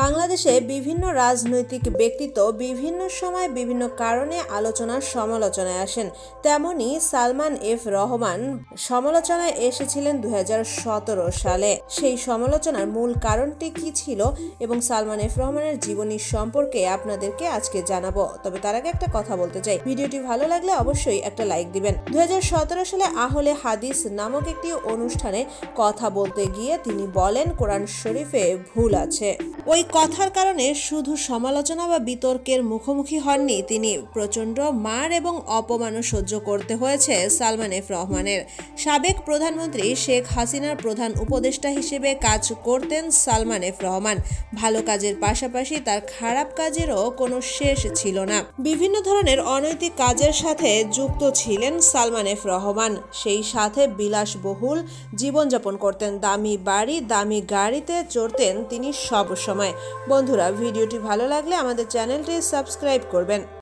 বাংলাদেশে বিভিন্ন রাজনৈতিক ব্যক্তিত্ব বিভিন্ন সময় বিভিন্ন কারণে আলোচনার সমালোচনায় আসেন। তেমনি সালমান এফ রহমান সমালোচনায় এসেছিলেন 2017 সালে। সেই সমালোচনার মূল কারণটি কি ছিল এবং সালমান এফ রহমানের জীবনী সম্পর্কে আপনাদেরকে আজকে জানাবো। তবে তার আগে একটা কথা বলতে চাই, ভিডিওটি ভালো লাগলে অবশ্যই একটা লাইক দিবেন। 2017 সালে আহলে হাদিস নামক একটি অনুষ্ঠানে কথা বলতে গিয়ে তিনি বলেন কোরআন শরীফে ভুল আছে। ওই কথার কারণে শুধু সমালোচনা বা বিতর্কের মুখোমুখি হননি তিনি, প্রচণ্ড মার এবং অপমানও সহ্য করতে হয়েছে সালমান এফ রহমানের। সাবেক প্রধানমন্ত্রী শেখ হাসিনার প্রধান উপদেষ্টা হিসেবে কাজ করতেন সালমান এফ রহমান। ভালো কাজের পাশাপাশি তার খারাপ কাজেরও কোনো শেষ ছিল না। বিভিন্ন ধরনের অনৈতিক কাজের সাথে যুক্ত ছিলেন সালমান এফ রহমান। সেই সাথে বিলাসবহুল জীবনযাপন করতেন, দামি বাড়ি দামি গাড়িতে চড়তেন তিনি সব সময়। বন্ধুরা, ভিডিওটি ভালো লাগলে আমাদের চ্যানেলটি সাবস্ক্রাইব করবেন।